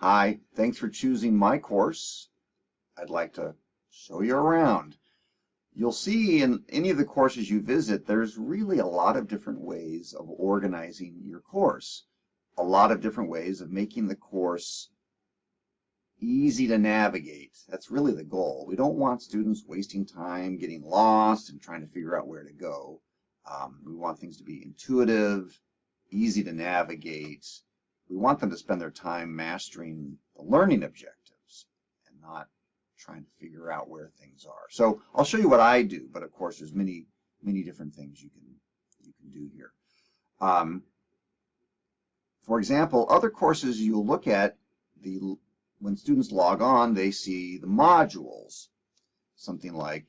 Hi, thanks for choosing my course. I'd like to show you around. You'll see in any of the courses you visit, there's really a lot of different ways of organizing your course. A lot of different ways of making the course easy to navigate. That's really the goal. We don't want students wasting time, getting lost, and trying to figure out where to go. We want things to be intuitive, easy to navigate. We want them to spend their time mastering the learning objectives and not trying to figure out where things are. So I'll show you what I do, but of course there's many different things you can do here. For example, other courses you'll look at, when students log on, they see the modules, something like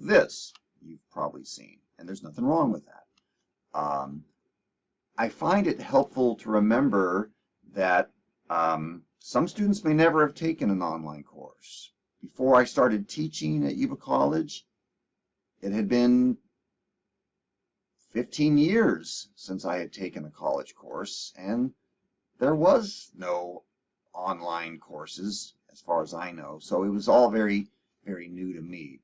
this you've probably seen, and there's nothing wrong with that. I find it helpful to remember that some students may never have taken an online course. Before I started teaching at Yuba College, it had been 15 years since I had taken a college course, and there was no online courses as far as I know, so it was all very new to me.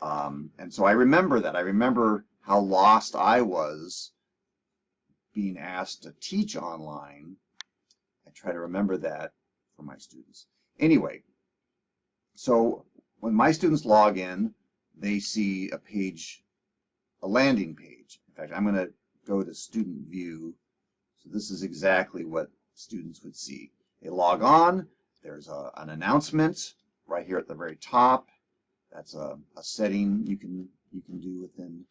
And so I remember that. I remember how lost I was being asked to teach online. I try to remember that for my students. Anyway, so when my students log in, they see a page, a landing page. In fact, I'm going to go to student view. So this is exactly what students would see. They log on. There's an announcement right here at the very top. That's a setting you can do within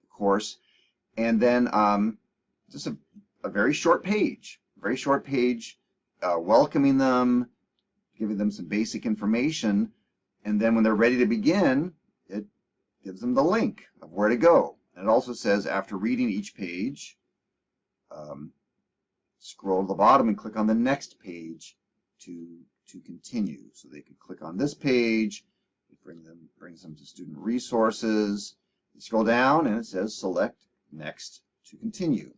the course. And then just a very short page, welcoming them, giving them some basic information, and then when they're ready to begin, it gives them the link of where to go. And it also says after reading each page, scroll to the bottom and click on the next page to continue. So they can click on this page, it brings them to student resources. You scroll down and it says select next to continue.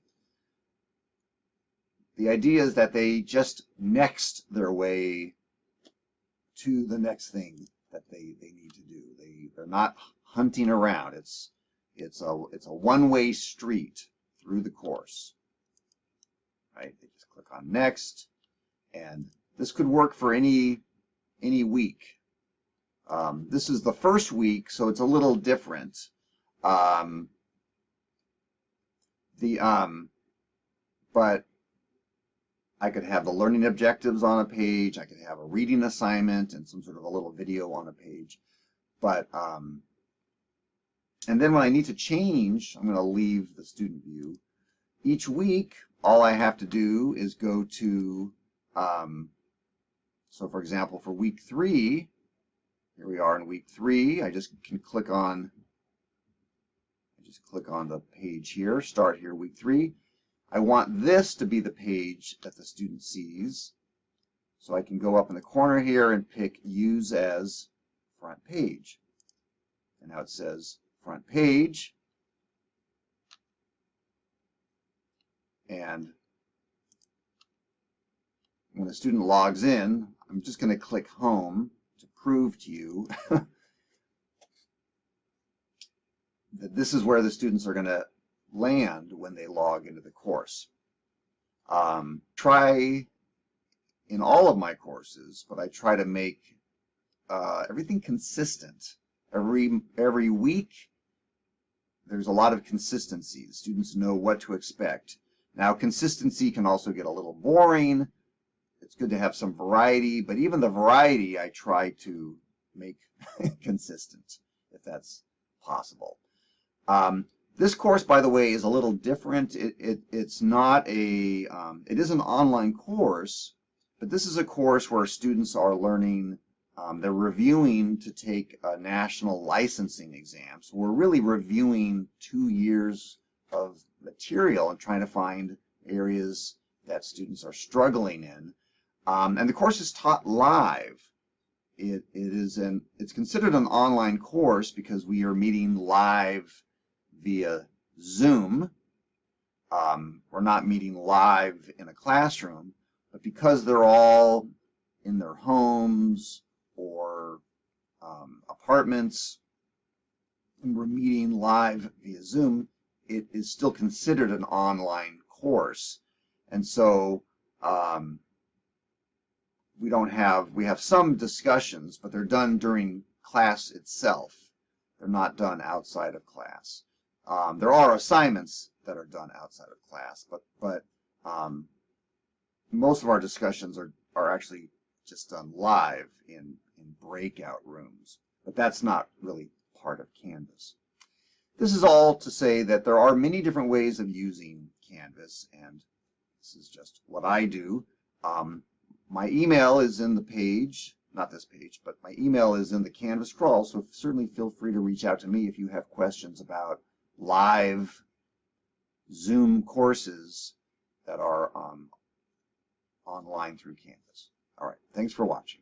The idea is that they just next their way to the next thing that they need to do. They're not hunting around. It's a one-way street through the course. Right? They just click on next, and this could work for any week. This is the first week, so it's a little different. But I could have the learning objectives on a page. I could have a reading assignment and some sort of a little video on a page. But and then when I need to change, I'm going to leave the student view. Each week, all I have to do is go to, so for example, for week 3, here we are in week 3. I just can click on, the page here, start here, week 3. I want this to be the page that the student sees. So I can go up in the corner here and pick Use as Front Page. And now it says Front Page. And when a student logs in, I'm just going to click Home to prove to you that this is where the students are going to land when they log into the course. Try in all of my courses, but I try to make everything consistent. Every week, there's a lot of consistency. The students know what to expect. Now, consistency can also get a little boring. It's good to have some variety, but even the variety I try to make consistent, if that's possible. This course, by the way, is a little different. It's not a, it is an online course, but this is a course where students are learning, they're reviewing to take a national licensing exam. So we're really reviewing 2 years of material and trying to find areas that students are struggling in. And the course is taught live. It's considered an online course because we are meeting live via Zoom. we're not meeting live in a classroom, but because they're all in their homes or apartments, and we're meeting live via Zoom, it is still considered an online course. And so we have some discussions, but they're done during class itself. They're not done outside of class. There are assignments that are done outside of class, but most of our discussions are actually just done live in breakout rooms. But that's not really part of Canvas. This is all to say that there are many different ways of using Canvas, and this is just what I do. My email is in the page, not this page, but my email is in the Canvas crawl, so certainly feel free to reach out to me if you have questions about live Zoom courses that are online through Canvas. All right, thanks for watching.